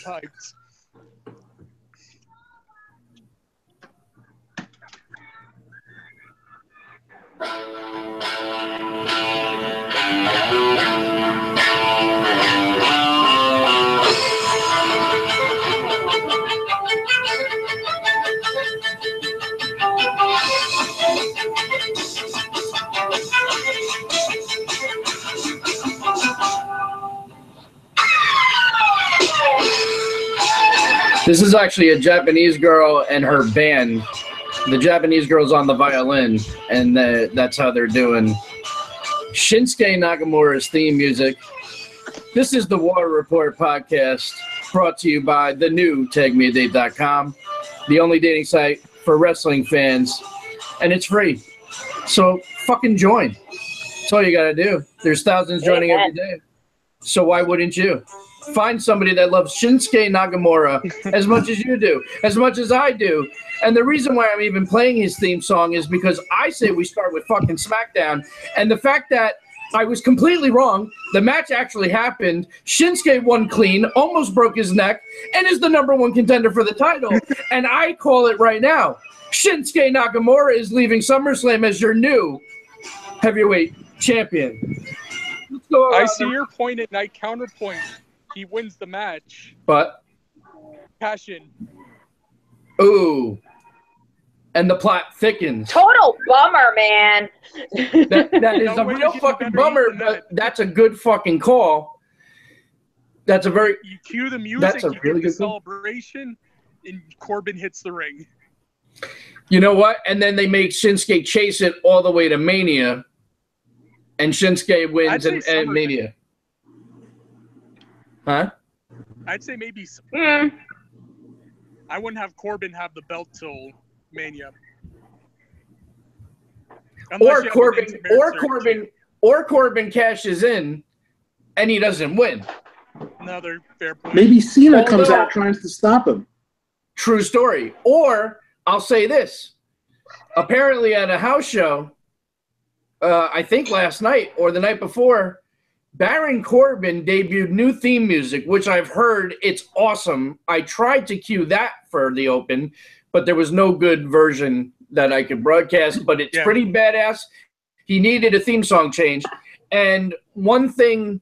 hyped. This is actually a Japanese girl and her band. The Japanese girl's on the violin, and that's how they're doing Shinsuke Nakamura's theme music. This is the War Report podcast, brought to you by the new TagMeADate.com, the only dating site for wrestling fans, and it's free. So fucking join. That's all you gotta do. There's thousands joining every day. So why wouldn't you? Find somebody that loves Shinsuke Nakamura as much as you do, as much as I do. And the reason why I'm even playing his theme song is because I say we start with fucking SmackDown. And the fact that I was completely wrong, the match actually happened. Shinsuke won clean, almost broke his neck, and is the #1 contender for the title. And I call it right now. Shinsuke Nakamura is leaving SummerSlam as your new heavyweight champion. I see your point, and I counterpoint. He wins the match. But? Cash in. Ooh. And the plot thickens. Total bummer, man. That is a real fucking bummer, but that's a good fucking call. That's a very... You cue the music, that's a you really get the good celebration, and Corbin hits the ring. You know what? And then they make Shinsuke chase it all the way to Mania, and Shinsuke wins and Mania. Huh? I'd say maybe. I wouldn't have Corbin have the belt till Mania. Or Corbin cashes in, and he doesn't win. Another fair point. Maybe Cena comes out trying to stop him. True story. Or I'll say this: apparently at a house show, I think last night or the night before, Baron Corbin debuted new theme music, which I've heard it's awesome. I tried to cue that for the Open, but there was no good version that I could broadcast, but it's pretty badass. He needed a theme song change. And one thing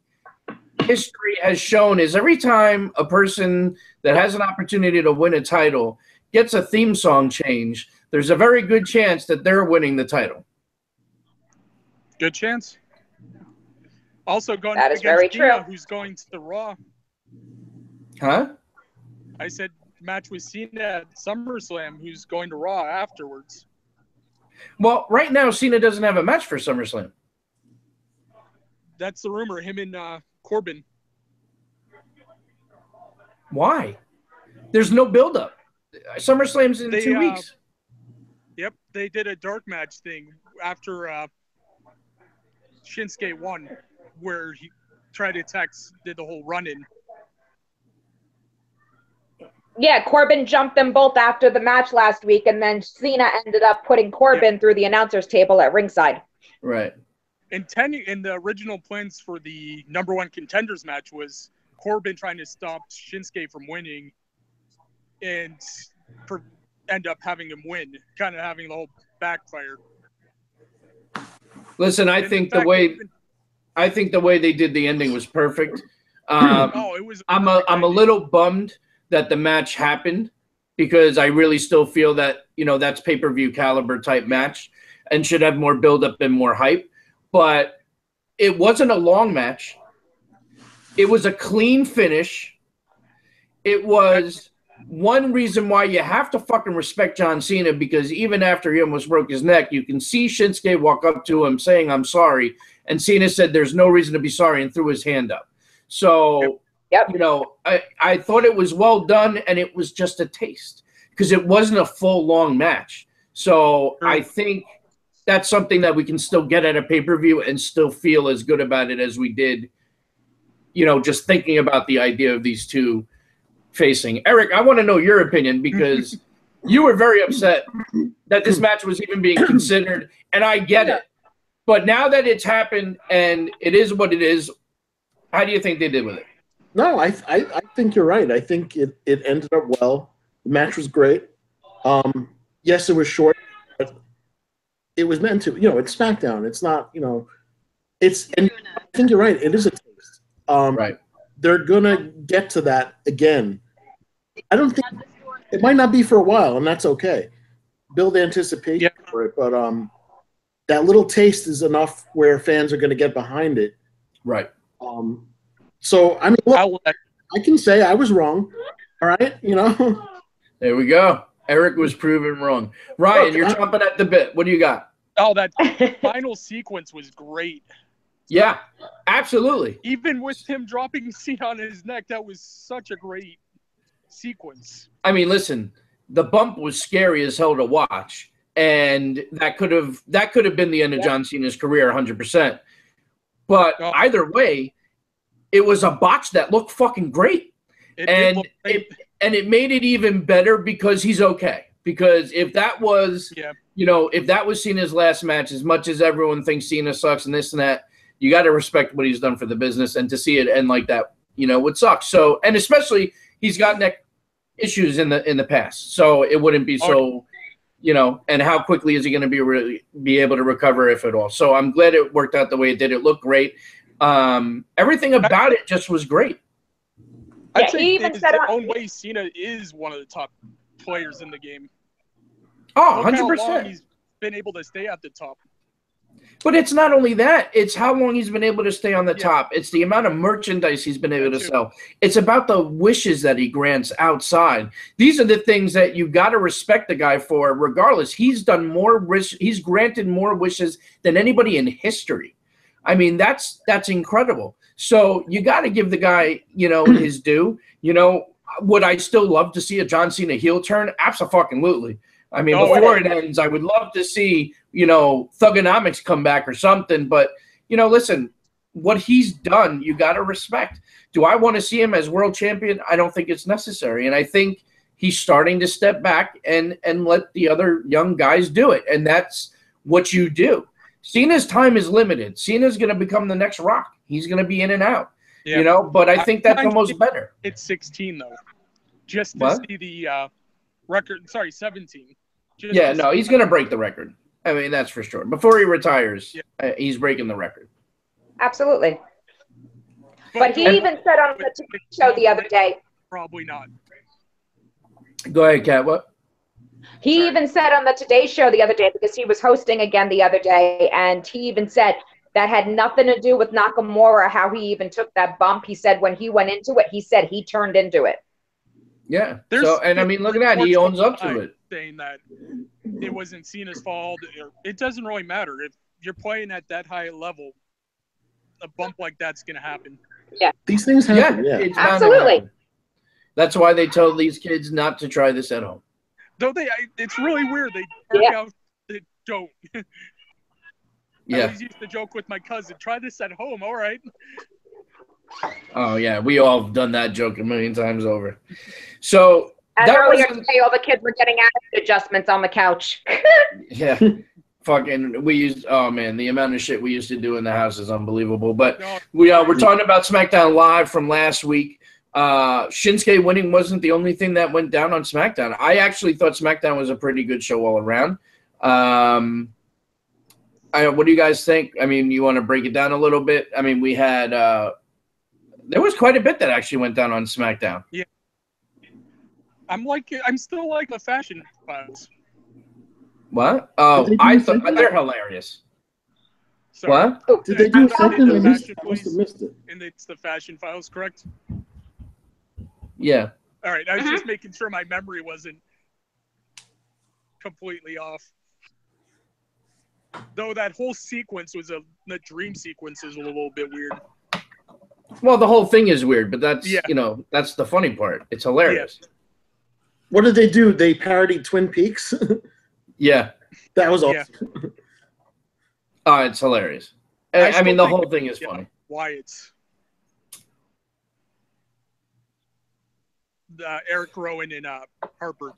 history has shown is every time a person that has an opportunity to win a title gets a theme song change, there's a very good chance that they're winning the title. Good chance. Also going that is against very Cena, true. Who's going to the Raw. Huh? I said match with Cena at SummerSlam, who's going to Raw afterwards. Well, right now, Cena doesn't have a match for SummerSlam. That's the rumor, him and Corbin. Why? There's no build-up. SummerSlam's in 2 weeks. Yep, they did a dark match thing after Shinsuke won, where he tried to attack, did the whole run-in. Yeah, Corbin jumped them both after the match last week, and then Cena ended up putting Corbin through the announcer's table at ringside. Right. And the original plans for the #1 contenders match was Corbin trying to stop Shinsuke from winning and end up having him win, kind of having the whole backfire. Listen, I think the way they did the ending was perfect. It was. I'm a little bummed that the match happened because I really still feel that that's pay-per-view caliber type match and should have more build-up and more hype. But it wasn't a long match. It was a clean finish. It was one reason why you have to fucking respect John Cena, because even after he almost broke his neck, you can see Shinsuke walk up to him saying, "I'm sorry." And Cena said, "There's no reason to be sorry," and threw his hand up. So, I thought it was well done, and it was just a taste because it wasn't a full, long match. So I think that's something that we can still get at a pay-per-view and still feel as good about it as we did, just thinking about the idea of these two facing. Eric, I want to know your opinion because you were very upset that this match was even being considered, and I get it. But now that it's happened and it is what it is, how do you think they did with it? No, I think you're right. I think it ended up well. The match was great. Yes, it was short, but it was meant to. It's SmackDown. It's not. And I think you're right. It is a taste. Right. They're gonna get to that again. I don't think it might not be for a while, and that's okay. Build anticipation for it, but that little taste is enough where fans are going to get behind it. Right. So I mean, look, I can say I was wrong. All right, There we go. Eric was proven wrong. Ryan, you're chomping at the bit. What do you got? Oh, that final sequence was great. Yeah, absolutely. Even with him dropping Cena on his neck, that was such a great sequence. I mean, listen, the bump was scary as hell to watch, and that could have been the end of John Cena's career 100%. But either way, it was a botch that looked fucking great. And it made it even better because he's okay. Because if that was, if that was Cena's last match, as much as everyone thinks Cena sucks and this and that, you got to respect what he's done for the business, and to see it end like that, would suck. So, and especially he's got neck issues in the past, so it wouldn't be so, and how quickly is he going to be able to recover, if at all? So I'm glad it worked out the way it did. It looked great. Everything about it just was great. I'd say he even said own way, Cena is one of the top players in the game. Oh, 100%. How long he's been able to stay at the top. But it's not only that. It's how long he's been able to stay on the top. It's the amount of merchandise he's been able to sell. It's about the wishes that he grants outside. These are the things that you got to respect the guy for, regardless. He's done more. He's granted more wishes than anybody in history. I mean, that's incredible. So you got to give the guy, his due. Would I still love to see a John Cena heel turn? Absolutely. I mean, before it ends, I would love to see, Thugonomics come back or something. But, listen, what he's done, you got to respect. Do I want to see him as world champion? I don't think it's necessary. And I think he's starting to step back and let the other young guys do it. And that's what you do. Cena's time is limited. Cena's going to become the next Rock. He's going to be in and out, but I think that's almost better. It's 16, though. Just to see the record. Sorry, 17. He's going to break the record. I mean, that's for sure. Before he retires, he's breaking the record. Absolutely. But he even said on the Today Show the other day. Probably not. Go ahead, Kat. What? He even said on the Today Show the other day, because he was hosting again the other day, and he even said that had nothing to do with Nakamura, how he even took that bump. He said when he went into it, he said he turned into it. Yeah. I mean, look at that. He owns up to it. Saying that it wasn't Cena's fault. It doesn't really matter. If you're playing at that high level, a bump like that's going to happen. Yeah. These things happen. Yeah. Absolutely. That's why they tell these kids not to try this at home. Though it's really weird. They work out that don't. I always used to joke with my cousin, try this at home, all right? Oh, yeah. We all have done that joke a million times over. So and earlier today, all the kids were getting attitude adjustments on the couch. Yeah. Fucking, the amount of shit we used to do in the house is unbelievable. But we're talking about SmackDown Live from last week. Shinsuke winning wasn't the only thing that went down on SmackDown. I actually thought SmackDown was a pretty good show all around. What do you guys think? I mean, you want to break it down a little bit? I mean, we had there was quite a bit that actually went down on SmackDown. Yeah. I'm still like the Fashion Files. What? Oh, I thought they're hilarious. Sorry. What? Did they do something? I must have missed it. And it's the Fashion Files, correct? Yeah. All right. I was just making sure my memory wasn't completely off. Though that whole sequence was the dream sequence is a little bit weird. Well, the whole thing is weird, but that's that's the funny part. It's hilarious. Yeah. What did they do? They parodied Twin Peaks? Yeah. That was awesome. Yeah. It's hilarious. I mean, the whole thing is funny. Wyatt's Eric Rowan and Harper.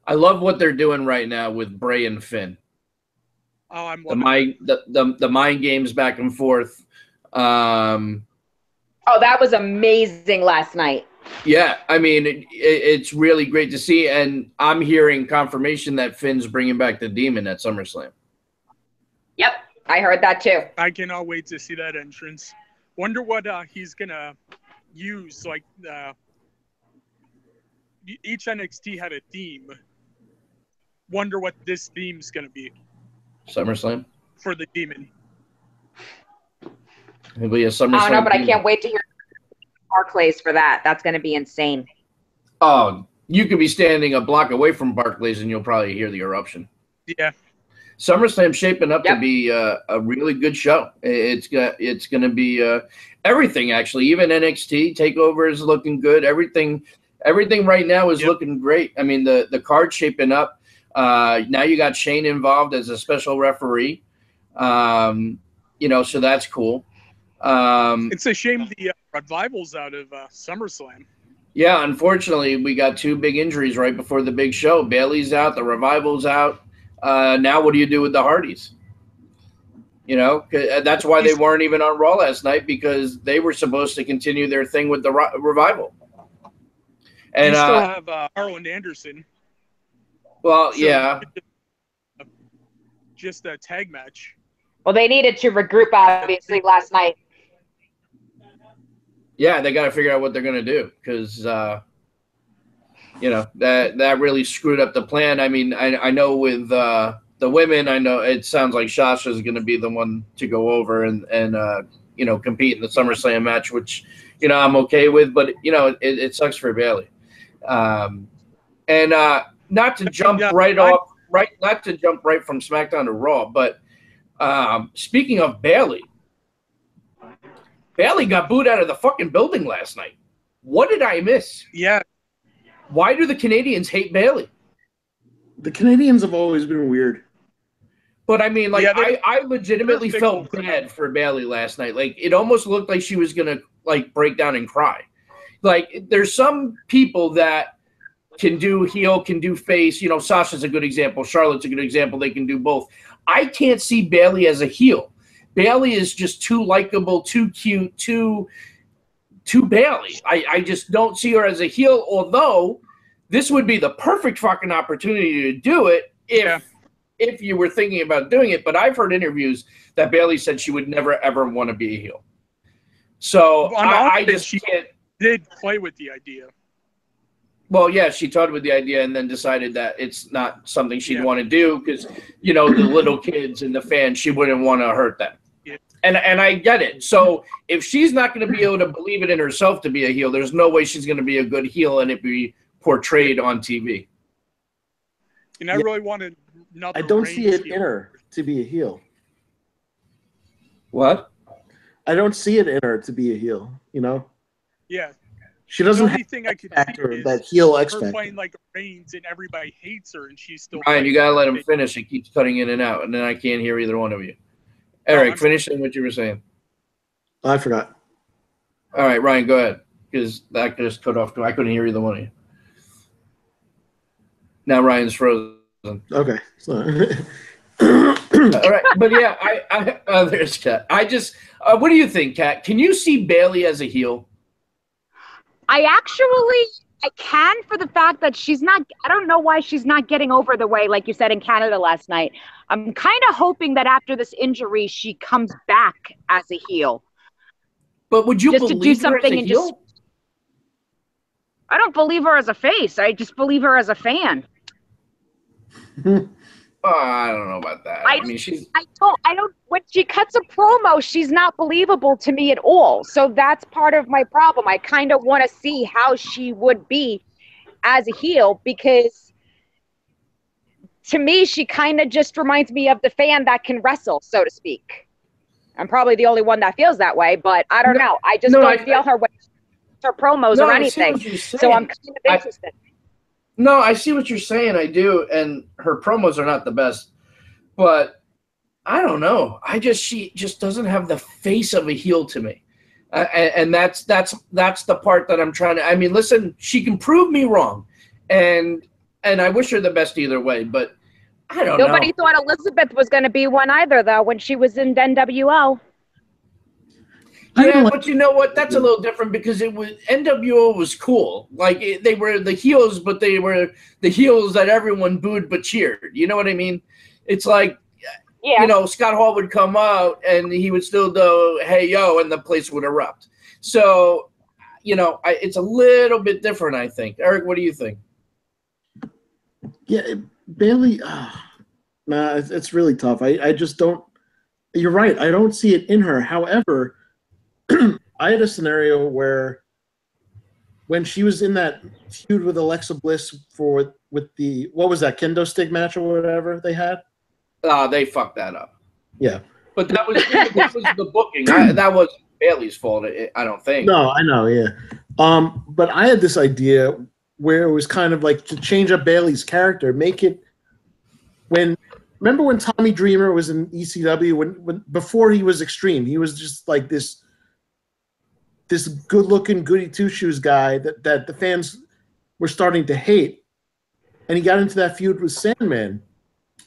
I love what they're doing right now with Bray and Finn. Oh, I'm the mind games back and forth. Oh, that was amazing last night. Yeah, I mean, it's really great to see, and I'm hearing confirmation that Finn's bringing back the Demon at SummerSlam. Yep, I heard that too. I cannot wait to see that entrance. Wonder what he's gonna use. Like each NXT had a theme. Wonder what this theme's gonna be. SummerSlam for the Demon. It'll be a SummerSlam. I don't know, but Demon. I can't wait to hear Barclays for that. That's going to be insane. Oh, you could be standing a block away from Barclays and you'll probably hear the eruption. Yeah. SummerSlam shaping up to be a really good show. It's going to be everything, actually. Even NXT Takeover is looking good. Everything right now is looking great. I mean, the card's shaping up. Now you got Shane involved as a special referee. So that's cool. It's a shame the Revival's out of SummerSlam. Yeah, unfortunately, we got two big injuries right before the big show. Bayley's out, the Revival's out. Now what do you do with the Hardys? That's why they weren't even on Raw last night, because they were supposed to continue their thing with the Revival. And you still have Harlan Anderson. Well, yeah. Just a tag match. Well, they needed to regroup, obviously, last night. Yeah, they got to figure out what they're going to do, because, that really screwed up the plan. I mean, I know with the women, I know it sounds like Sasha's going to be the one to go over and compete in the SummerSlam match, which, I'm okay with, but, it sucks for Bayley. Not to jump not to jump right from SmackDown to Raw, but speaking of Bayley got booed out of the fucking building last night. What did I miss? Yeah. Why do the Canadians hate Bayley? The Canadians have always been weird. But I mean, I legitimately felt bad for Bayley last night. Like, it almost looked like she was gonna break down and cry. Like, there's some people that can do heel, can do face. Sasha's a good example. Charlotte's a good example. They can do both. I can't see Bayley as a heel. Bayley is just too likable, too cute, too Bayley. I just don't see her as a heel, although this would be the perfect fucking opportunity to do it if you were thinking about doing it. But I've heard interviews that Bayley said she would never, ever want to be a heel. So I just can't. Did play with the idea. Well, yeah, she toyed with the idea and then decided that it's not something she'd want to do because, the little kids and the fans, she wouldn't want to hurt them. Yeah. And I get it. So if she's not going to be able to believe it in herself to be a heel, there's no way she's going to be a good heel and it be portrayed on TV. And I really wanted another. I don't see it in her to be a heel. What? I don't see it in her to be a heel, Yeah. She doesn't have that heel X factor. Playing like Reigns and everybody hates her and she's still. Ryan, you gotta let him finish. He keeps cutting in and out, and then I can't hear either one of you. Eric, finish what you were saying. I forgot. All right, Ryan, go ahead, because that just cut off. I couldn't hear either one of you. Now Ryan's frozen. Okay. All right, but yeah, I there's Kat. What do you think, Kat? Can you see Bayley as a heel? I can, for the fact that she's not, I don't know why she's not getting over the way, like you said, in Canada last night. I'm kind of hoping that after this injury, she comes back as a heel. But would you just believe to do something her as a heel? I don't believe her as a face. I just believe her as a fan. I don't know about that. I mean, when she cuts a promo, she's not believable to me at all. So that's part of my problem. I kind of want to see how she would be as a heel, because to me, she kind of just reminds me of the fan that can wrestle, so to speak. I'm probably the only one that feels that way, but I don't know. I just don't feel her with her promos or anything. So I'm kind of interested. No, I see what you're saying. I do, and her promos are not the best. But I don't know. She just doesn't have the face of a heel to me, and that's the part that I'm trying to. I mean, listen, she can prove me wrong, and I wish her the best either way. But I don't know. Nobody thought Elizabeth was going to be one either, though, when she was in NWO. Yeah, but you know what? That's a little different because it was NWO was cool. Like they were the heels, but they were the heels that everyone booed but cheered. You know what I mean? It's like, you know, Scott Hall would come out and he would still do "Hey yo," and the place would erupt. So, you know, it's a little bit different, I think. Eric, what do you think? Yeah, Bailey. Nah, it's really tough. I just don't. You're right. I don't see it in her. However, I had a scenario where when she was in that feud with Alexa Bliss with the what was that kendo stick match or whatever they had. They fucked that up. Yeah, but that was the booking. That was Bailey's fault. I don't think. No, I know. Yeah, but I had this idea where it was kind of like to change up Bailey's character, make it remember when Tommy Dreamer was in ECW when before he was Extreme, he was just like this good-looking goody two-shoes guy that the fans were starting to hate, and he got into that feud with Sandman,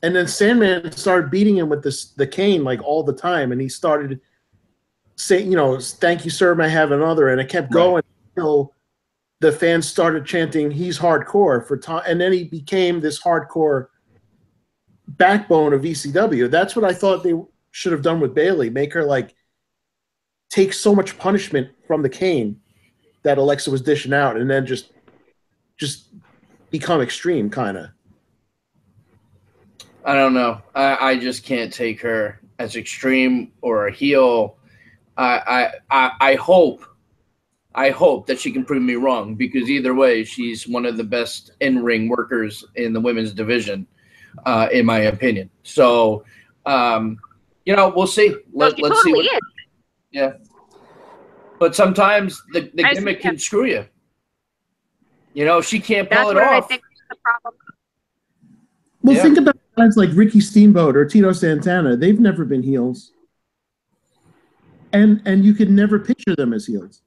and then Sandman started beating him with the cane like all the time, and he started saying, you know, "Thank you, sir, may I have another," and it kept going until the fans started chanting, "He's hardcore" for Tom, and then he became this hardcore backbone of ECW. That's what I thought they should have done with Bailey, make her like take so much punishment from the cane that Alexa was dishing out, and then just become Extreme, kind of. I don't know. I just can't take her as Extreme or a heel. I hope that she can prove me wrong, because either way, she's one of the best in-ring workers in the women's division, in my opinion. So, you know, we'll see. Let's see what. Yeah, but sometimes the gimmick can screw you. You know, she can't pull it off. I think is the problem. Well, think about guys like Ricky Steamboat or Tito Santana. They've never been heels, and you could never picture them as heels.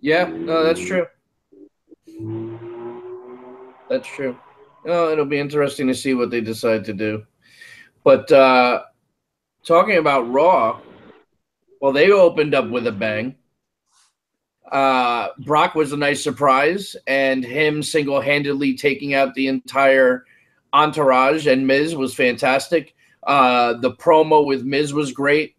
Yeah, no, that's true. That's true. Oh, it'll be interesting to see what they decide to do. But talking about Raw, well, they opened up with a bang. Brock was a nice surprise, and him single-handedly taking out the entire entourage, and Miz was fantastic. The promo with Miz was great.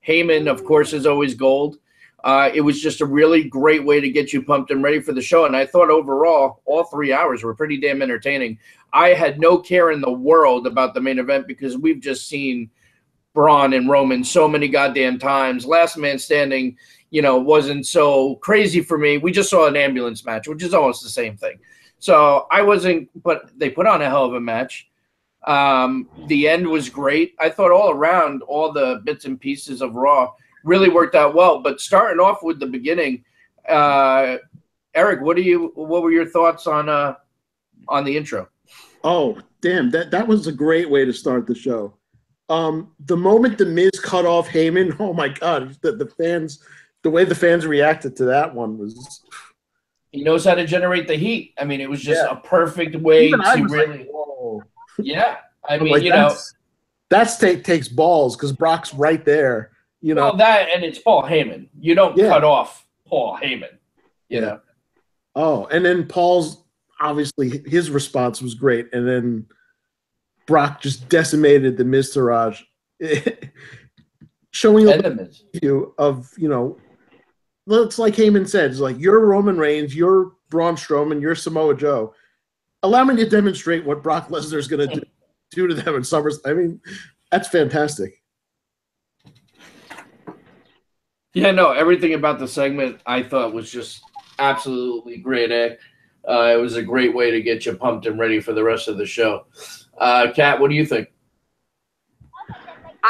Heyman, of course, is always gold. It was just a really great way to get you pumped and ready for the show. And I thought overall, all 3 hours were pretty damn entertaining. I had no care in the world about the main event because we've just seen Braun and Roman so many goddamn times. Last Man Standing, you know, wasn't so crazy for me. We just saw an ambulance match, which is almost the same thing. So I wasn't, but they put on a hell of a match. The end was great. I thought all around, all the bits and pieces of Raw really worked out well. But starting off with the beginning, Eric, what were your thoughts on the intro? Oh, damn, that was a great way to start the show. The moment the Miz cut off Heyman, oh my God, the fans, the way the fans reacted to that one was. He knows how to generate the heat. I mean, it was just a perfect way to really. Like, whoa. Yeah, I mean, like, you know, that takes balls because Brock's right there. You know, well, that and it's Paul Heyman. You don't cut off Paul Heyman. You know. Oh, and then Paul's obviously his response was great, and then Brock just decimated the Miztourage, showing a view of, you know, it's like Heyman said, it's like, you're Roman Reigns, you're Braun Strowman, you're Samoa Joe. Allow me to demonstrate what Brock Lesnar is going to do to them in SummerSlam. I mean, that's fantastic. Yeah, no, everything about the segment I thought was just absolutely great. It was a great way to get you pumped and ready for the rest of the show. Kat, what do you think?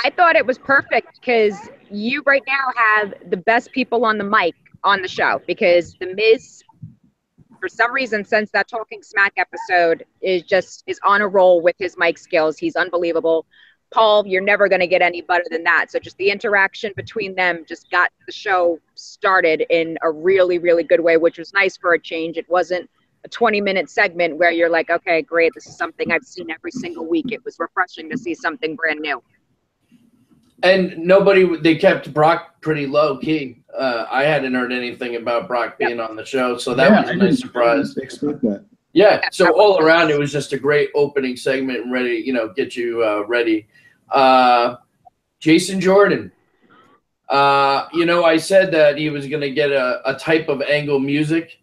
I thought it was perfect because you right now have the best people on the mic on the show, because The Miz, for some reason, since that Talking Smack episode, is on a roll with his mic skills. He's unbelievable. Paul, you're never going to get any better than that. So just the interaction between them just got the show started in a really, really good way, which was nice for a change. It wasn't a 20-minute segment where you're like, okay, great, this is something I've seen every single week. It was refreshing to see something brand new. And they kept Brock pretty low key. I hadn't heard anything about Brock being on the show, so that was a nice surprise. I didn't expect that. Yeah, so all around it was just a great opening segment and ready, get you ready. Jason Jordan. I said that he was going to get a type of angle music,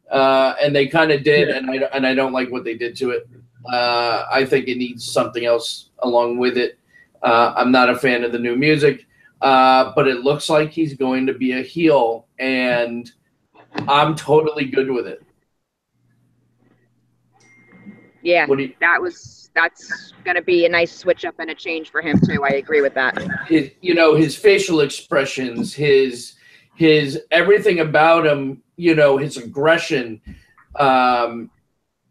and they kind of did, and I don't like what they did to it. I think it needs something else along with it. I'm not a fan of the new music, but it looks like he's going to be a heel, and I'm totally good with it. Yeah, that's going to be a nice switch up and a change for him too. I agree with that. His facial expressions, his everything about him, his aggression,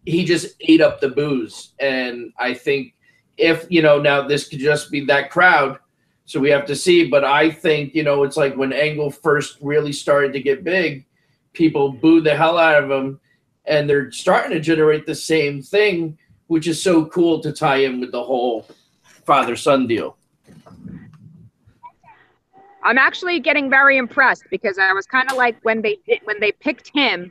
he just ate up the booze. And I think if, now this could just be that crowd, so we have to see, but I think, it's like when Angle first really started to get big, people booed the hell out of him. And they're starting to generate the same thing, which is so cool to tie in with the whole father-son deal. I'm actually getting very impressed because I was kind of like when they picked him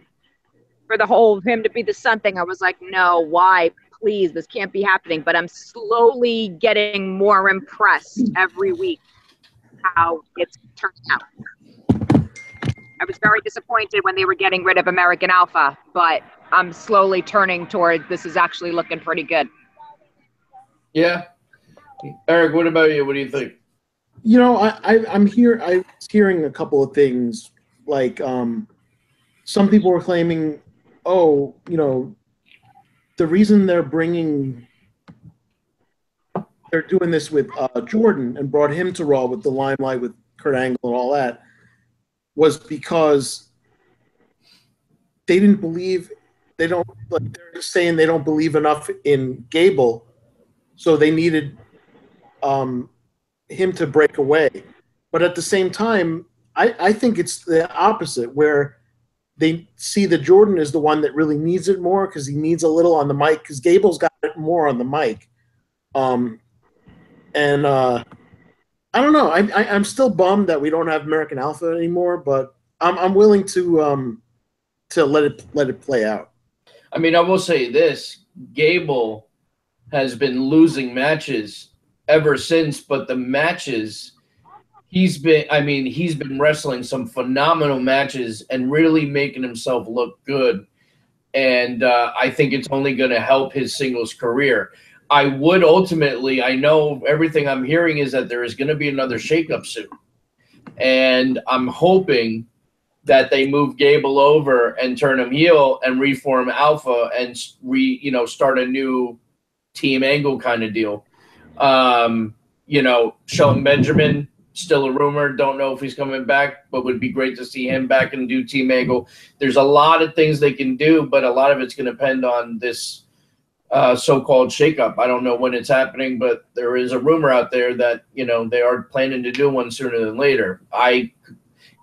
for the whole him to be the son thing, I was like, no, why? Please, this can't be happening. But I'm slowly getting more impressed every week how it's turning out. I was very disappointed when they were getting rid of American Alpha, but I'm slowly turning toward this is actually looking pretty good. Yeah. Eric, what about you? What do you think? I'm hearing a couple of things. Like some people were claiming, the reason they're doing this with Jordan and brought him to Raw with the limelight with Kurt Angle and all that was because they didn't believe they're saying they don't believe enough in Gable, so they needed him to break away. But at the same time, I think it's the opposite, where they see that Jordan is the one that really needs it more because he needs a little on the mic, because Gable's got it more on the mic. I don't know. I'm still bummed that we don't have American Alpha anymore, but I'm willing to let it play out. I mean, I will say this: Gable has been losing matches ever since, but the matches he's been wrestling some phenomenal matches and really making himself look good. And I think it's only going to help his singles career. I would ultimately, I know everything I'm hearing is that there is going to be another shakeup soon. And I'm hoping that they move Gable over and turn him heel and reform Alpha and start a new Team Angle kind of deal. Shelton Benjamin, still a rumor. Don't know if he's coming back, but would be great to see him back and do Team Angle. There's a lot of things they can do, but a lot of it's going to depend on this so-called shakeup. I don't know when it's happening, but there is a rumor out there that they are planning to do one sooner than later. I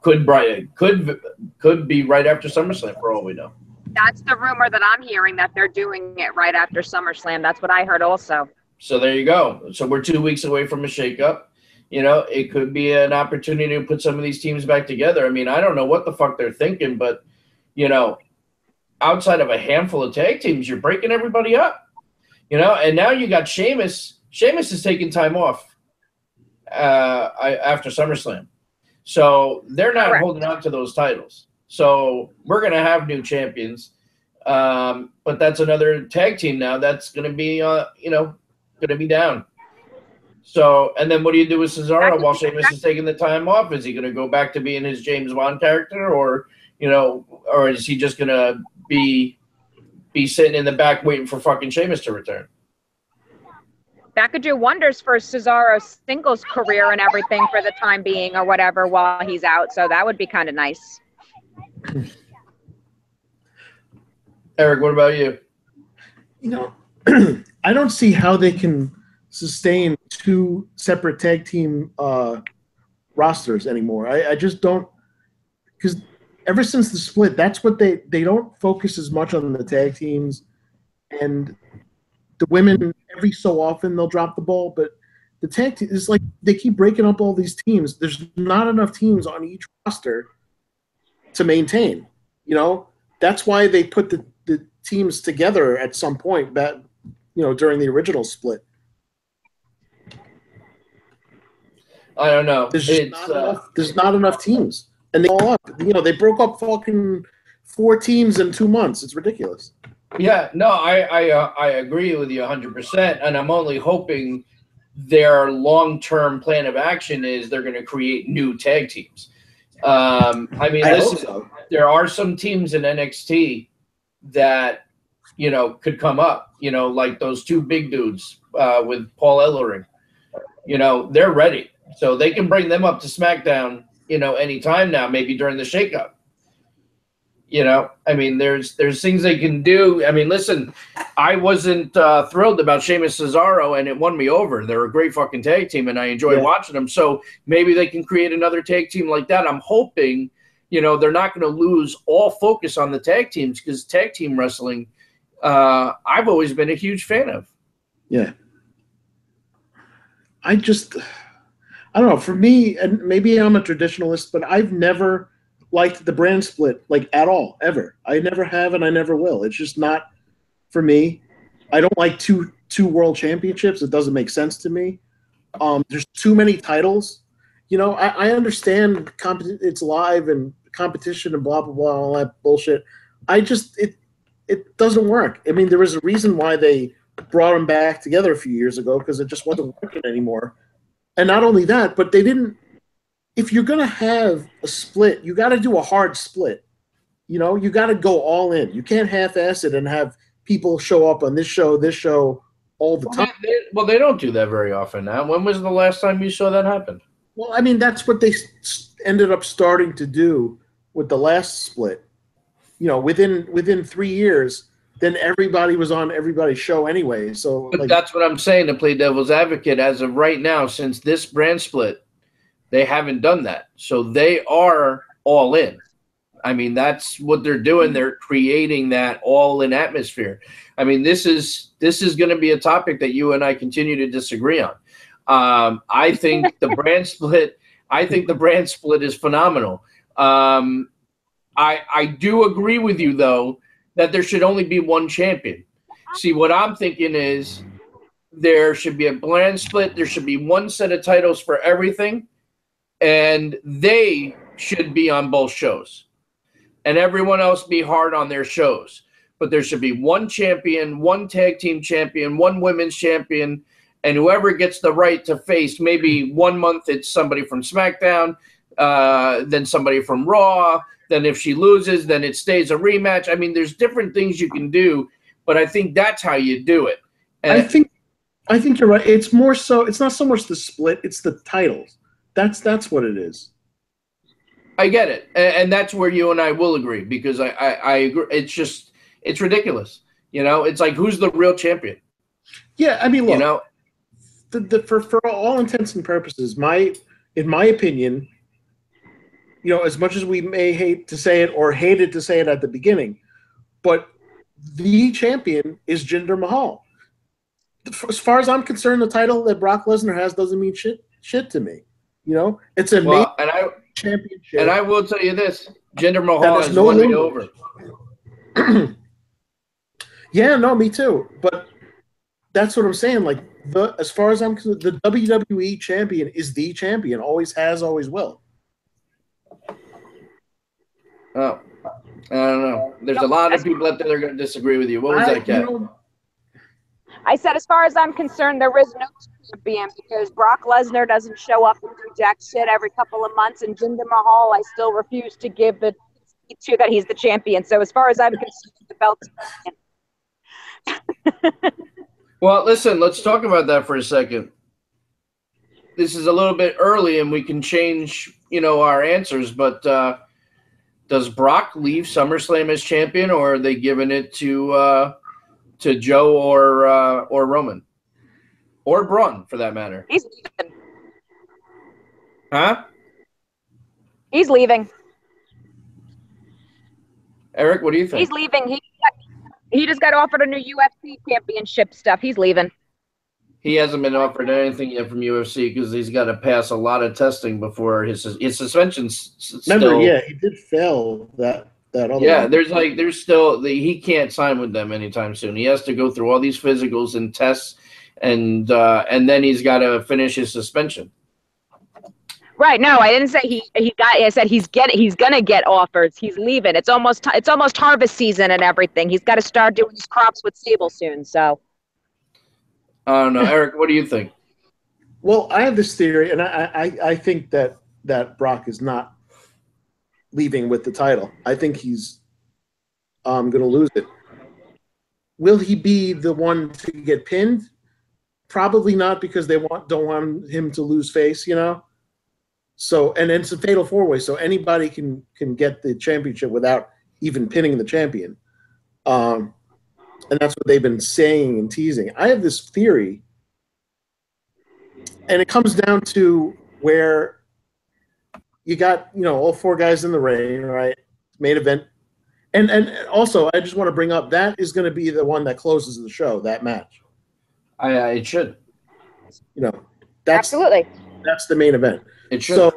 could be right after SummerSlam for all we know. That's the rumor that I'm hearing, that they're doing it right after SummerSlam. That's what I heard also. So there you go. So we're 2 weeks away from a shakeup. It could be an opportunity to put some of these teams back together. I mean, I don't know what the fuck they're thinking, but outside of a handful of tag teams, you're breaking everybody up, and now you got Sheamus. Sheamus is taking time off after SummerSlam. So they're not holding on to those titles. So we're going to have new champions. But that's another tag team now that's going to be, going to be down. So, and then what do you do with Cesaro while Sheamus is taking the time off? Is he going to go back to being his James Bond character, or is he just going to be sitting in the back waiting for fucking Sheamus to return? That could do wonders for Cesaro's singles career and everything for the time being or whatever while he's out. So that would be kind of nice. Eric, what about you? I don't see how they can sustain two separate tag team rosters anymore. I just don't, because ever since the split, that's what they don't focus as much on the tag teams, and the women every so often they'll drop the ball, but the tag team is like they keep breaking up all these teams. There's not enough teams on each roster to maintain. You know, that's why they put the teams together at some point that, you know, during the original split. I don't know. There's not enough teams, and they all up. You know, they broke up fucking 4 teams in 2 months. It's ridiculous. Yeah, no, I agree with you 100%, and I'm only hoping their long-term plan of action is they're going to create new tag teams. I mean, there are some teams in NXT that, you know, could come up, you know, like those 2 big dudes with Paul Ellering. You know, they're ready. So they can bring them up to SmackDown, you know, anytime now, maybe during the shakeup. You know, I mean, there's things they can do. I mean, listen, I wasn't thrilled about Sheamus Cesaro, and it won me over. They're a great fucking tag team, and I enjoy watching them. So maybe they can create another tag team like that. I'm hoping, you know, they're not going to lose all focus on the tag teams, because tag team wrestling, I've always been a huge fan of. Yeah. I don't know. For me, and maybe I'm a traditionalist, but I've never liked the brand split, like, at all, ever. I never have, and I never will. It's just not for me. I don't like two world championships. It doesn't make sense to me. There's too many titles. You know, I understand it's live and competition and blah, blah, blah, all that bullshit. It doesn't work. I mean, there was a reason why they brought them back together a few years ago, because it just wasn't working anymore. And not only that, but they didn't. If you're going to have a split, you got to do a hard split. You know, you got to go all in. You can't half-ass it and have people show up on this show all the time. They don't do that very often now. When was the last time you saw that happen? Well, I mean, that's what they ended up starting to do with the last split. You know, within 3 years, then everybody was on everybody's show anyway. So, but that's what I'm saying, to play devil's advocate. As of right now, since this brand split, they haven't done that. So they are all in. I mean, that's what they're doing. They're creating that all-in atmosphere. I mean, this is going to be a topic that you and I continue to disagree on. I think the brand split. I think the brand split is phenomenal. I do agree with you, though, that there should only be one champion. See, what I'm thinking is there should be a brand split. There should be one set of titles for everything, and they should be on both shows, and everyone else be hard on their shows. But there should be one champion, one tag team champion, one women's champion, and whoever gets the right to face, maybe 1 month it's somebody from SmackDown, then somebody from Raw. Then if she loses, then it stays a rematch. I mean, there's different things you can do, but I think that's how you do it. And I think you're right. It's more so. It's not so much the split; it's the titles. That's what it is. I get it, and that's where you and I will agree, because I agree. It's ridiculous. You know, it's like, who's the real champion? Yeah, I mean, look, you know, for all intents and purposes, in my opinion, you know, as much as we may hate to say it or hated to say it at the beginning, but the champion is Jinder Mahal. As far as I'm concerned, the title that Brock Lesnar has doesn't mean shit to me. You know, it's a championship. And I will tell you this: Jinder Mahal has won me over. Yeah, no, me too. But that's what I'm saying. Like, as far as I'm concerned, the WWE champion is the champion. Always has, always will. Oh, I don't know. There's a lot of people out there that are going to disagree with you. What was that, Kat? I said, as far as I'm concerned, there is no champion, because Brock Lesnar doesn't show up and do jack shit every couple of months, and Jinder Mahal, I still refuse to give the to that he's the champion. So as far as I'm concerned, the belt's Well, listen, let's talk about that for a second. This is a little bit early, and we can change, you know, our answers, but does Brock leave SummerSlam as champion, or are they giving it to Joe or Roman? Or Braun, for that matter. He's leaving. Huh? He's leaving. Eric, what do you think? He's leaving. He just got offered a new UFC championship stuff. He's leaving. He hasn't been offered anything yet from UFC because he's got to pass a lot of testing before his suspension's still. Remember, yeah, he did fail that other Yeah, one. there's still he can't sign with them anytime soon. He has to go through all these physicals and tests, and then he's got to finish his suspension. Right. No, I didn't say he got. I said he's gonna get offers. He's leaving. It's almost harvest season and everything. He's got to start doing his crops with Sable soon. So. I don't know, Eric. What do you think? Well, I have this theory, and I think that Brock is not leaving with the title. I think he's going to lose it. Will he be the one to get pinned? Probably not, because they don't want him to lose face, you know. So, and it's a fatal four-way, so anybody can get the championship without even pinning the champion. And that's what they've been saying and teasing. I have this theory, and it comes down to where you got, all four guys in the ring, right? Main event. And also, I just want to bring up, that is going to be the one that closes the show, that match. It should. Absolutely. That's the main event. It should. So,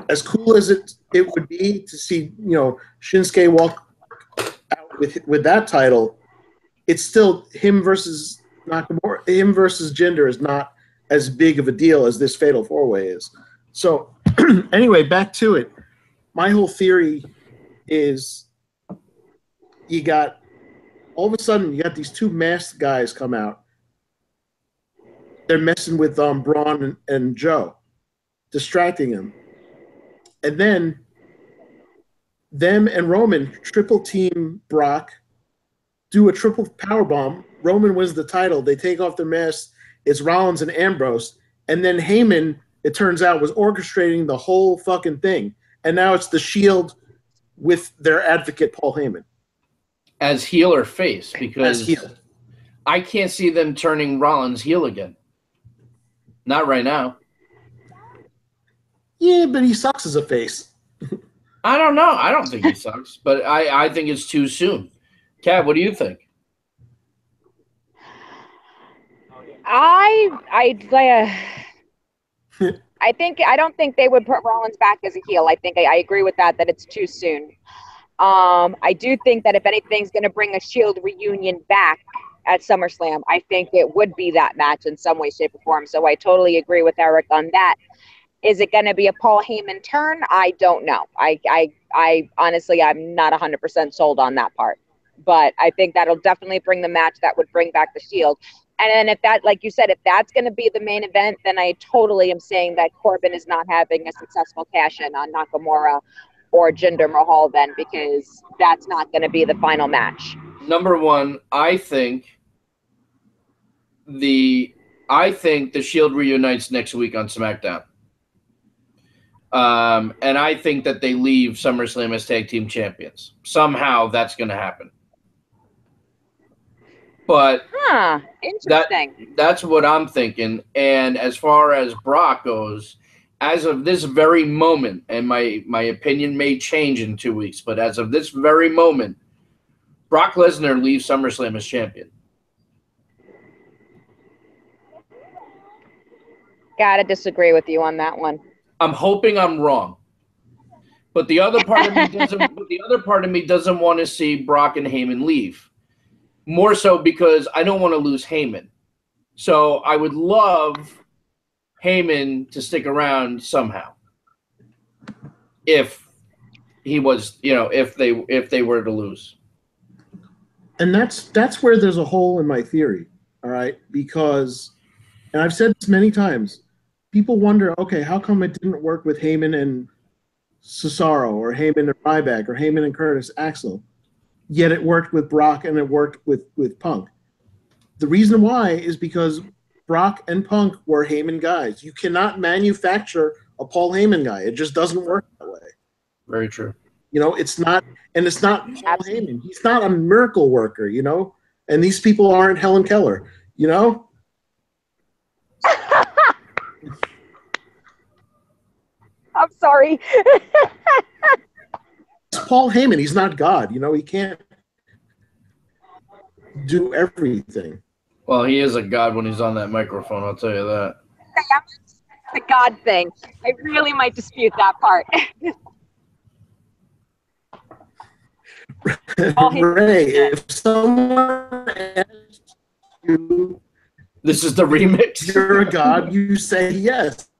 as cool as it would be to see, Shinsuke walk out with that title, it's still him versus Nakamura. Him versus Jinder is not as big of a deal as this fatal four-way is. So, anyway, back to it. My whole theory is all of a sudden you got these two masked guys come out. They're messing with Braun and Joe, distracting him. And then them and Roman triple team Brock, do a triple powerbomb. Roman wins the title. They take off their masks. It's Rollins and Ambrose. And then Heyman, it turns out, was orchestrating the whole fucking thing. And now it's the Shield with their advocate, Paul Heyman. As heel or face? Because as heel. I can't see them turning Rollins heel again. Not right now. Yeah, but he sucks as a face. I don't know. I don't think he sucks, but I think it's too soon. Kat, what do you think? I don't think they would put Rollins back as a heel. I agree with that it's too soon. I do think that if anything's going to bring a Shield reunion back at SummerSlam, I think it would be that match in some way, shape, or form. So I totally agree with Eric on that. Is it going to be a Paul Heyman turn? I don't know. I honestly, I'm not 100% sold on that part. But I think that'll definitely bring the match that would bring back the Shield. And then if that, like you said, if that's going to be the main event, then I totally am saying that Corbin is not having a successful cash-in on Nakamura or Jinder Mahal then, because that's not going to be the final match. Number one, I think the Shield reunites next week on SmackDown. And I think that they leave SummerSlam as tag team champions. Somehow that's going to happen. But interesting. That's what I'm thinking. And as far as Brock goes, as of this very moment, and my opinion may change in 2 weeks, but as of this very moment, Brock Lesnar leaves SummerSlam as champion. Gotta disagree with you on that one. I'm hoping I'm wrong. But the other part of me doesn't want to see Brock and Heyman leave. More so because I don't want to lose Heyman. So I would love Heyman to stick around somehow. If he was, if they were to lose. And that's where there's a hole in my theory, all right? Because, and I've said this many times, people wonder, okay, how come it didn't work with Heyman and Cesaro, or Heyman and Ryback, or Heyman and Curtis Axel? Yet it worked with Brock and it worked with Punk. The reason why is because Brock and Punk were Heyman guys. You cannot manufacture a Paul Heyman guy. It just doesn't work that way. Very true. It's not Paul Heyman. He's not a miracle worker, and these people aren't Helen Keller, I'm sorry. It's Paul Heyman. He's not God. He can't do everything. Well, he is a god when he's on that microphone, I'll tell you that. The God thing. I really might dispute that part. Ray, if someone asks you, This is the remix. you're a god, you say yes.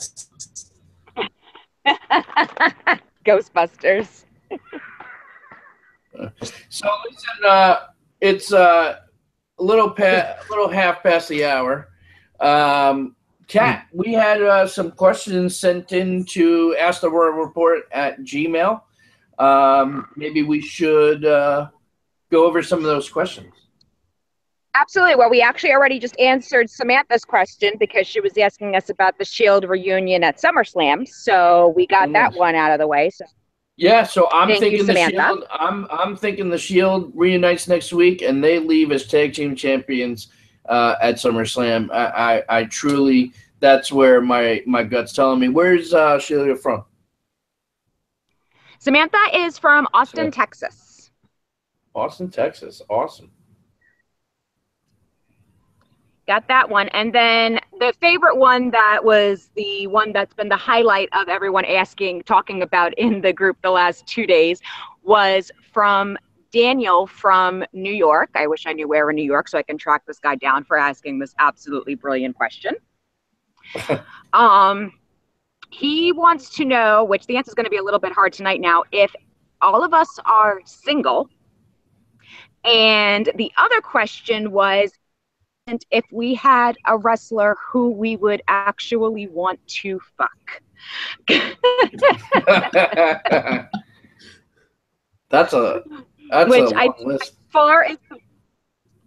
Ghostbusters. So listen, it's a little half past the hour. Kat, we had some questions sent in to Ask the Royal Report at Gmail. Maybe we should go over some of those questions. Absolutely. Well, we actually already just answered Samantha's question because she was asking us about the Shield reunion at SummerSlam. So we got that one out of the way. So yeah, so I'm thank thinking you, the Samantha. Shield. I'm thinking the Shield reunites next week, and they leave as tag team champions at SummerSlam. I truly, that's where my gut's telling me. Where's Sheila from? Samantha is from Austin, Texas. Austin, Texas. Awesome. Got that one. And then the favorite one that was the one that's been the highlight of everyone talking about in the group the last 2 days was from Daniel from New York. I wish I knew where in New York so I can track this guy down for asking this absolutely brilliant question. He wants to know, which the answer is going to be a little bit hard tonight now, if all of us are single. And the other question was, if we had a wrestler who we would actually want to fuck. That's a long list. Far is the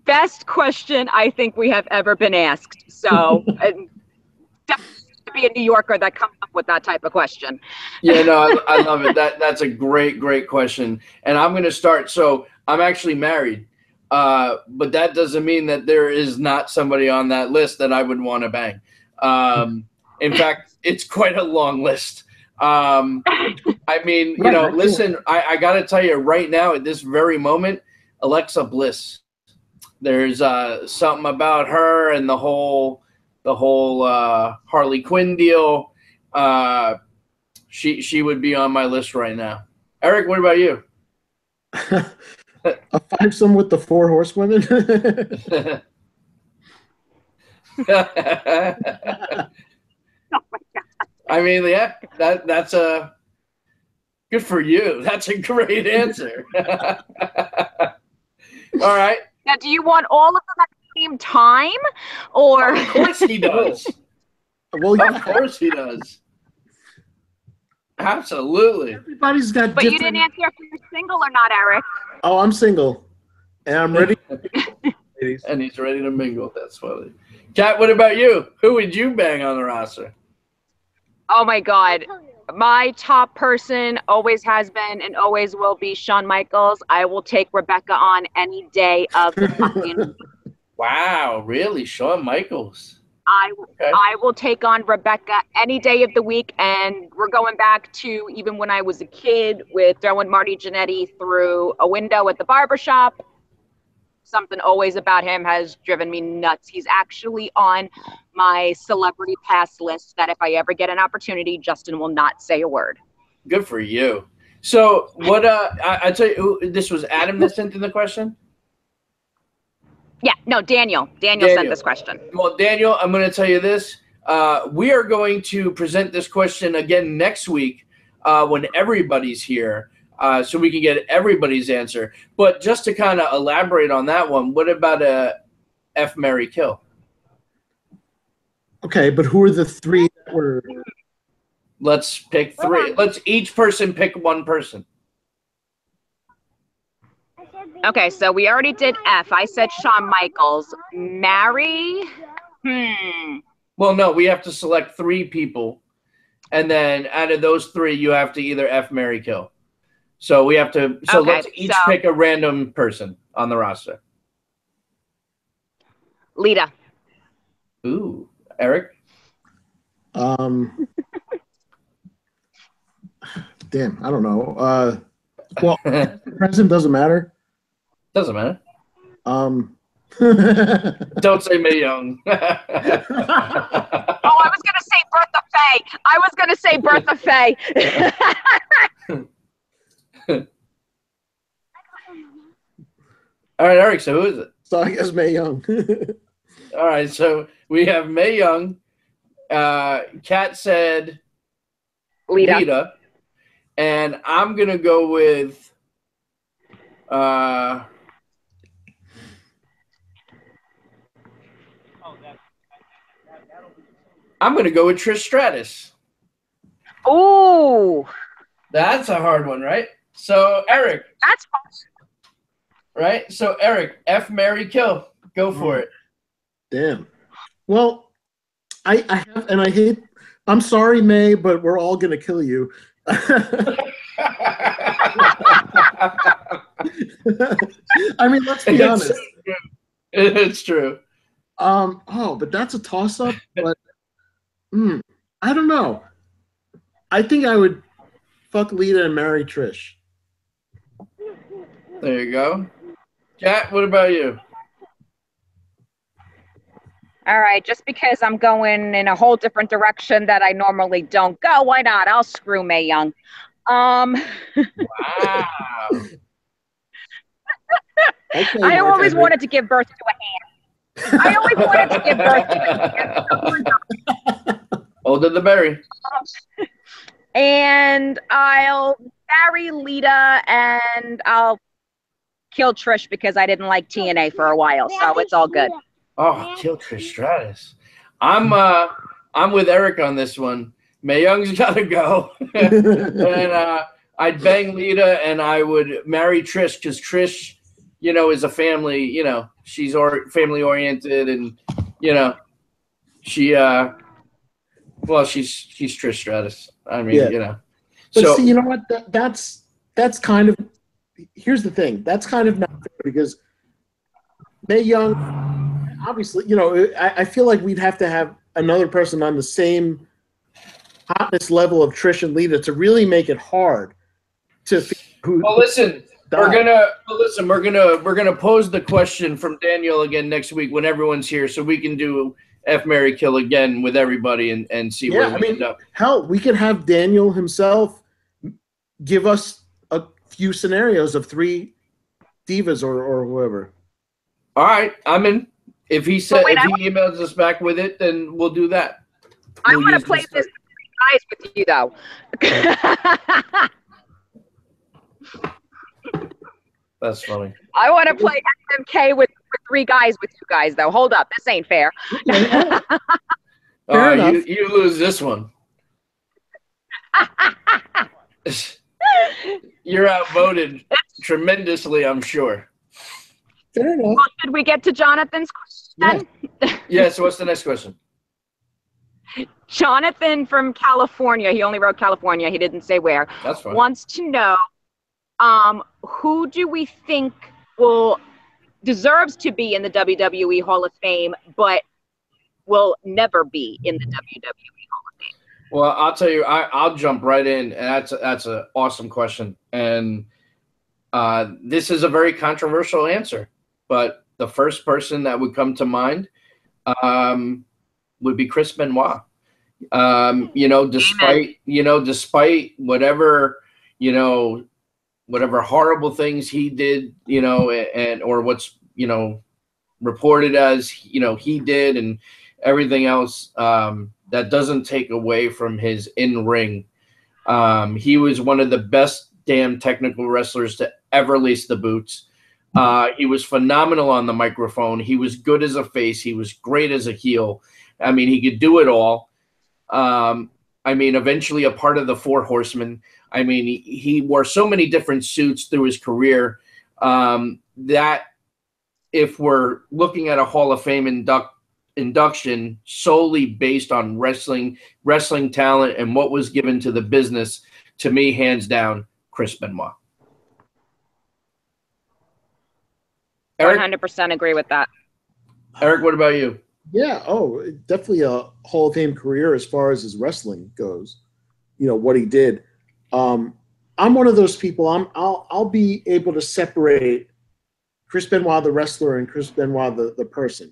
best question I think we have ever been asked. So definitely to be a New Yorker that comes up with that type of question. Yeah, no, I love it. That's a great question. And I'm going to start. So I'm actually married. But that doesn't mean that there is not somebody on that list that I would want to bang. In fact, it's quite a long list. I mean, you know, listen, I got to tell you right now at this very moment, Alexa Bliss. There's something about her and the whole Harley Quinn deal. She would be on my list right now. Eric, what about you? A fivesome with the 4 horsewomen. I mean, yeah, that's a good for you. That's a great answer. All right. Now, do you want all of them at the same time, or? Of course he does. Well, of course he does. Absolutely. Everybody's got. But you didn't answer if you're single or not, Eric. Oh, I'm single, and I'm ready. And he's ready to mingle. That's funny. Kat, what about you? Who would you bang on the roster? Oh my God. My top person always has been and always will be Shawn Michaels. I will take Rebecca on any day of the fucking. Wow, really? Shawn Michaels? I will take on Rebecca any day of the week, and we're going back to even when I was a kid with throwing Marty Jannetty through a window at the barbershop. Something always about him has driven me nuts. He's actually on my celebrity pass list that if I ever get an opportunity, Justin will not say a word. Good for you. So what, I tell you, this was Adam that sent in the question? Yeah, no, Daniel. Daniel sent this question. Well, Daniel, I'm going to tell you this. We are going to present this question again next week when everybody's here. So we can get everybody's answer. But just to kind of elaborate on that one, what about a F, Marry, Kill? Okay, but who are the 3 that were? Let's pick 3. Let's each person pick one person. Okay, so we already did F. I said Shawn Michaels. Marry? Well, no, we have to select 3 people. And then out of those 3, you have to either F, Marry, Kill. So we have to. So okay, let's each pick a random person on the roster. Lita. Ooh, Eric. Damn, I don't know. Well, present doesn't matter. Doesn't matter. Don't say Mae Young. Oh, I was going to say Bertha Faye. All right, Eric, so who is it? So I guess Mae Young. All right, so we have Mae Young. Kat said Lita. And I'm going to go with Trish Stratus. Ooh. That's a hard one, right? So, Eric. That's fun. Right? So, Eric, F, marry, kill. Go for it. Damn. Well, I have, and I hate, I'm sorry, May, but we're all going to kill you. I mean, let's be honest. It's true. But that's a toss-up. But I don't know. I think I would fuck Lita and marry Trish. There you go. Kat, what about you? All right, just because I'm going in a whole different direction that I normally don't go, why not? I'll screw Mae Young. Wow. Okay, I always wanted to give birth to a hand. I always wanted to give birth to a hand. Older the berry. And I'll marry Lita and I'll kill Trish because I didn't like TNA for a while, so it's all good. Oh, kill Trish Stratus. I'm with Eric on this one. Mae Young's got to go. And I'd bang Lita and I would marry Trish because Trish, is a family, she's family oriented and, she, she's Trish Stratus. I mean, But see, you know what? That's kind of, here's the thing. That's kind of not fair because Mae Young, obviously, I feel like we'd have to have another person on the same hotness level of Trish and Lita to really make it hard to figure who. Well, listen, we're gonna pose the question from Daniel again next week when everyone's here, so we can do F, marry, kill again with everybody and see where we end up. Hell, we could have Daniel himself give us a few scenarios of 3 divas or whoever. All right, I'm in. If he emails us back with it, then we'll do that. I want to play this 3 guys with you, though. That's funny. I want to play SMK with 3 guys with you guys, though. Hold up. This ain't fair. Fair enough. You lose this one. You're outvoted tremendously, I'm sure. Fair enough. Well, should we get to Jonathan's question? Yeah, so what's the next question? Jonathan from California, he only wrote California, he didn't say where, That's fine. Wants to know who do we think deserves to be in the WWE Hall of Fame, but will never be in the WWE Hall of Fame? Well, I'll tell you, I'll jump right in, and that's an awesome question. And this is a very controversial answer, but the first person that would come to mind would be Chris Benoit. Despite whatever, whatever horrible things he did, or what's, reported as, he did and everything else, that doesn't take away from his in-ring. He was one of the best damn technical wrestlers to ever lace the boots. He was phenomenal on the microphone. He was good as a face. He was great as a heel. I mean, he could do it all. Eventually a part of the Four Horsemen. I mean, he wore so many different suits through his career that if we're looking at a Hall of Fame induction solely based on wrestling talent and what was given to the business, to me, hands down, Chris Benoit. Eric? 100% agree with that. Eric, what about you? Yeah, definitely a Hall of Fame career as far as his wrestling goes. What he did. I'm one of those people. I'll be able to separate Chris Benoit the wrestler and Chris Benoit the person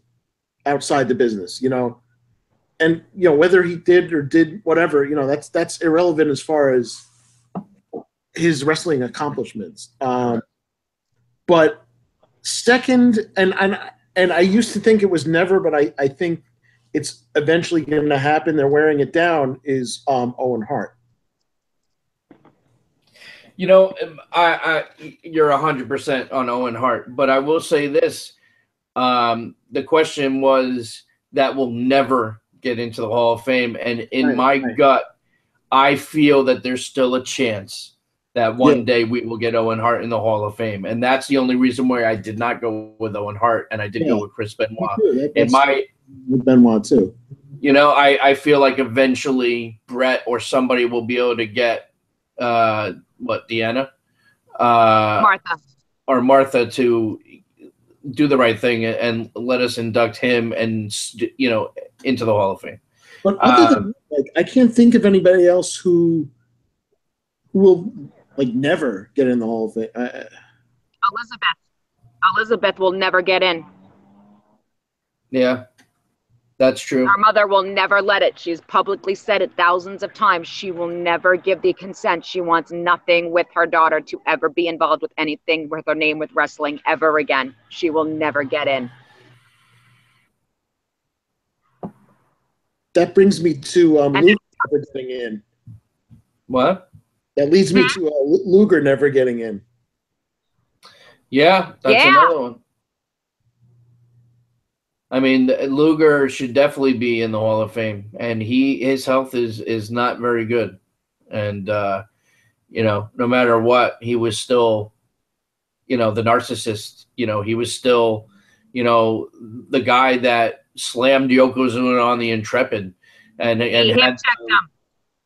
outside the business, and whether he did or did whatever, that's irrelevant as far as his wrestling accomplishments. But second, and I used to think it was never, but I think it's eventually going to happen. They're wearing it down. Is Owen Hart. You're 100% on Owen Hart, but I will say this: the question was that will never get into the Hall of Fame, and in my gut, I feel that there's still a chance that one day we will get Owen Hart in the Hall of Fame, and that's the only reason why I did not go with Owen Hart, and I did go with Chris Benoit. With Benoit too. I feel like eventually Brett or somebody will be able to get Deanna, Martha to do the right thing and let us induct him and into the Hall of Fame. But other than I can't think of anybody else who will never get in the Hall of Fame. Elizabeth will never get in. Yeah, that's true. Our mother will never let it. She's publicly said it thousands of times. She will never give the consent. She wants nothing with her daughter to ever be involved with anything with her name with wrestling ever again. She will never get in. That brings me to Luger never getting in. What? That leads me to Luger never getting in. Yeah, that's another one. I mean, Luger should definitely be in the Hall of Fame, and his health is not very good, and no matter what, he was still, the narcissist. He was still, the guy that slammed Yokozuna on the Intrepid, and he had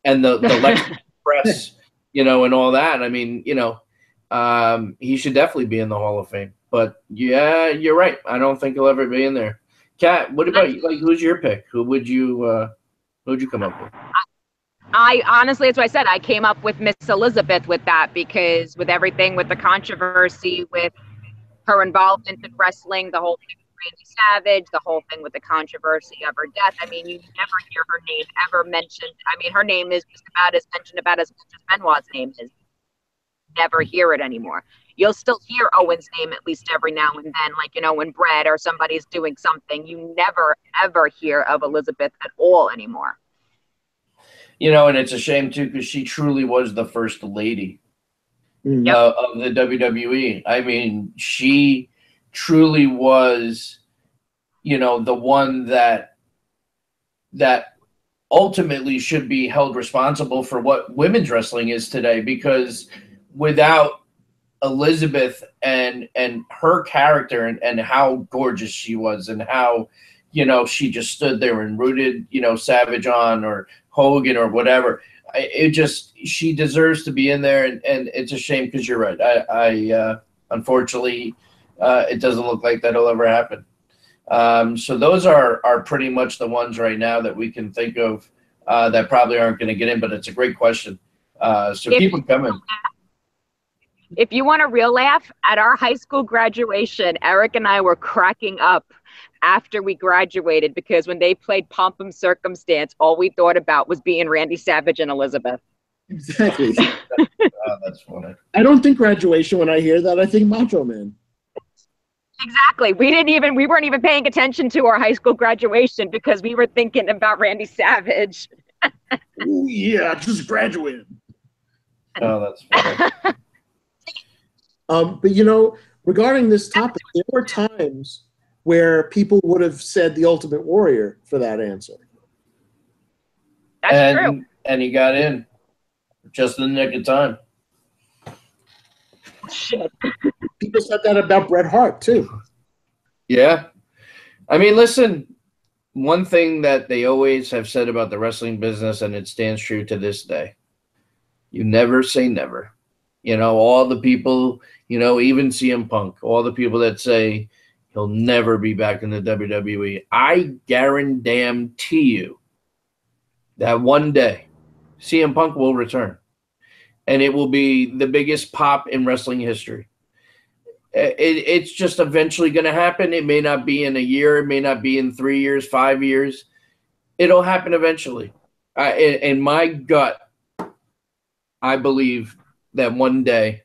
and the Lexus Express, and all that. I mean, he should definitely be in the Hall of Fame. But yeah, you're right. I don't think he'll ever be in there. Kat, what about you? Who's your pick? Who'd you come up with? I honestly, that's what I said. I came up with Miss Elizabeth with that because with everything, with the controversy, with her involvement in wrestling, the whole thing with Randy Savage, the whole thing with the controversy of her death. I mean, you never hear her name ever mentioned. I mean, her name is just about as mentioned about as much as Benoit's name is. Never hear it anymore. You'll still hear Owen's name at least every now and then, when Brett or somebody's doing something. You never, ever hear of Elizabeth at all anymore. And it's a shame, too, because she truly was the first lady of the WWE. I mean, she truly was, the one that ultimately should be held responsible for what women's wrestling is today, because without Elizabeth and her character and how gorgeous she was and how, she just stood there and rooted, Savage on or Hogan or whatever. She deserves to be in there, and it's a shame because you're right. I unfortunately, it doesn't look like that'll ever happen. So those are pretty much the ones right now that we can think of that probably aren't going to get in, but it's a great question. So keep them coming. If you want a real laugh, at our high school graduation, Eric and I were cracking up after we graduated because when they played Pomp and Circumstance, all we thought about was being Randy Savage and Elizabeth. Exactly. That's funny. I don't think graduation when I hear that. I think Macho Man. Exactly. We weren't even paying attention to our high school graduation because we were thinking about Randy Savage. Ooh, yeah, just graduated. Oh, that's funny. But regarding this topic, there were times where people would have said the Ultimate Warrior for that answer. That's true. And he got in just in the nick of time. Shit. People said that about Bret Hart too. Yeah. I mean, listen, one thing that they always have said about the wrestling business, and it stands true to this day, you never say never. All the people, even CM Punk, all the people that say he'll never be back in the WWE, I guarantee you that one day CM Punk will return. And it will be the biggest pop in wrestling history. It's just eventually going to happen. It may not be in a year. It may not be in 3 years, 5 years. It'll happen eventually. In my gut, I believe that one day,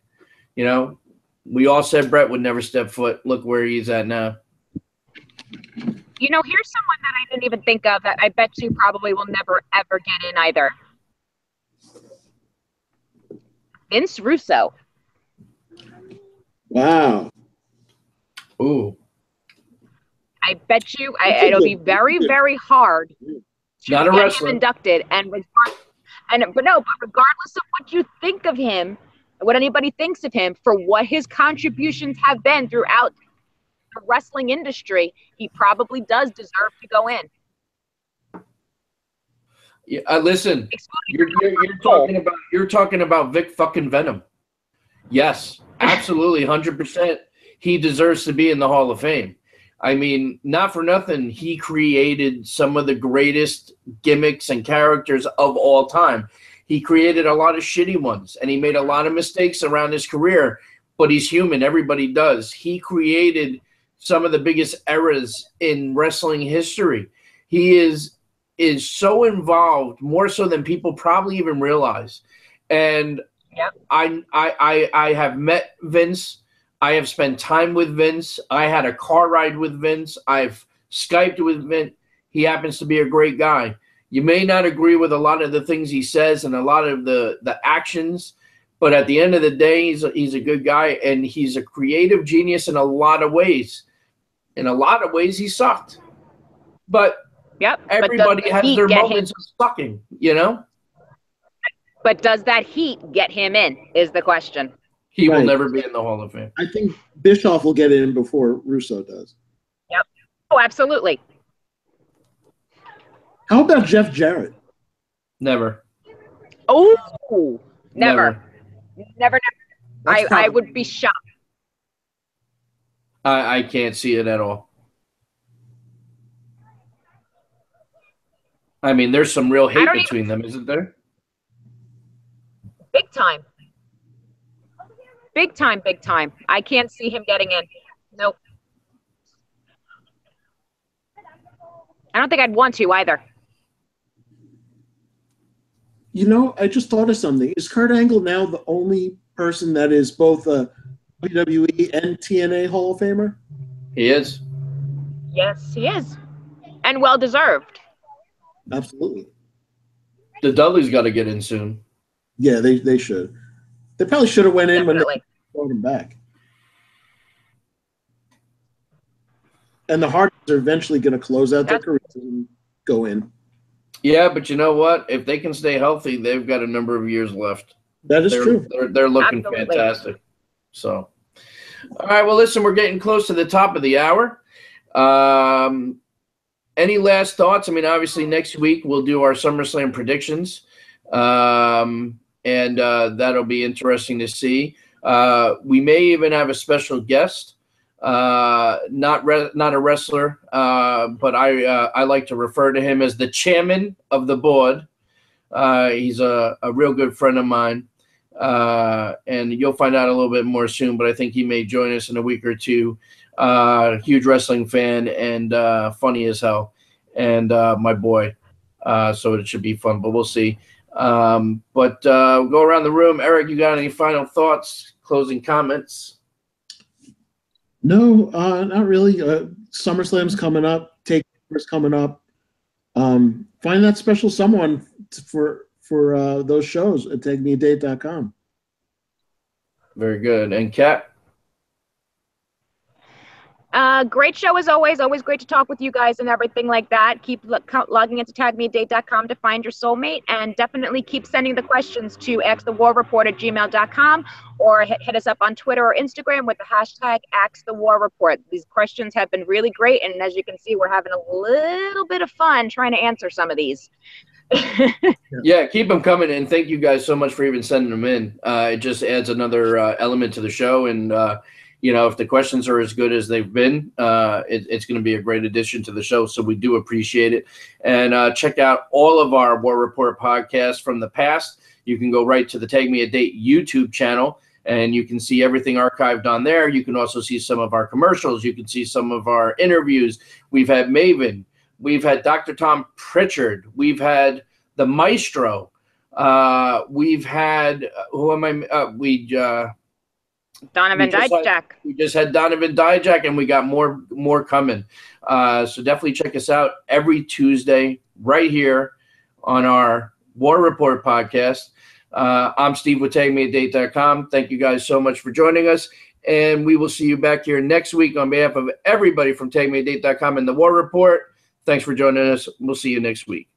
you know, we all said Brett would never step foot. Look where he's at now. You know, here's someone that I didn't even think of that I bet you probably will never, ever get in either. Vince Russo. Wow. Ooh. I bet you it'll be very, very hard to Not a get wrestler. him inducted. But regardless of what you think of him, what anybody thinks of him, for what his contributions have been throughout the wrestling industry, he probably does deserve to go in. Yeah, listen, you're talking about Vic fucking Venom. Yes, absolutely, 100%. He deserves to be in the Hall of Fame. I mean, not for nothing, he created some of the greatest gimmicks and characters of all time. He created a lot of shitty ones, and he made a lot of mistakes around his career, but he's human. Everybody does. He created some of the biggest eras in wrestling history. He is so involved, more so than people probably even realize. And yep. I have met Vince. I have spent time with Vince. I had a car ride with Vince. I've Skyped with Vince. He happens to be a great guy. You may not agree with a lot of the things he says and a lot of the actions, but at the end of the day, he's a good guy, and he's a creative genius in a lot of ways. In a lot of ways, he sucked. But yep, everybody has their moments of sucking, you know? But does that heat get him in, is the question. He will never be in the Hall of Fame. I think Bischoff will get in before Russo does. Yep. Oh, absolutely. How about Jeff Jarrett? Never. Oh, never. I would be shocked. I can't see it at all. I mean, there's some real hate between them, isn't there? Big time. Big time, big time. I can't see him getting in. Nope. I don't think I'd want to either. You know, I just thought of something. Is Kurt Angle now the only person that is both a WWE and TNA Hall of Famer? He is. Yes, he is. And well deserved. Absolutely. The Dudleys got to get in soon. Yeah, they should. They probably should have went in when they brought him back. And the Hardys are eventually going to close out their careers and go in. Yeah, but you know what? If they can stay healthy, they've got a number of years left. That is true. They're looking fantastic. So, all right. Well, listen, we're getting close to the top of the hour. Any last thoughts? I mean, obviously, next week we'll do our SummerSlam predictions, and that'll be interesting to see. We may even have a special guest. Not a wrestler, but I like to refer to him as the chairman of the board. He's a real good friend of mine, and you'll find out a little bit more soon, but I think he may join us in a week or two. Huge wrestling fan and funny as hell, and my boy. So it should be fun, but we'll see. But we'll go around the room. Eric, you got any final thoughts, closing comments? No, not really. SummerSlam's coming up. Takeover's coming up. Find that special someone for those shows at takemeadate.com. Very good. And Kat? Great show as always. Always great to talk with you guys and everything like that. Keep logging into tagmeadate.com to find your soulmate, and definitely keep sending the questions to axthewarreport@gmail.com or hit us up on Twitter or Instagram with the hashtag #AskTheWarReport. These questions have been really great, and as you can see, we're having a little bit of fun trying to answer some of these. Yeah, keep them coming, and thank you guys so much for even sending them in. It just adds another element to the show, and you know, if the questions are as good as they've been, it's going to be a great addition to the show. So we do appreciate it. And check out all of our War Report podcasts from the past. You can go right to the Tag Me a Date YouTube channel. And you can see everything archived on there. You can also see some of our commercials. You can see some of our interviews. We've had Maven. We've had Dr. Tom Pritchard. We've had the Maestro. We've had Donovan Dijak. We just had Donovan Dijak, and we got more coming. So definitely check us out every Tuesday right here on our War Report podcast. I'm Steve with TagMeADate.com. Thank you guys so much for joining us, and we will see you back here next week on behalf of everybody from TagMeADate.com and the War Report. Thanks for joining us. We'll see you next week.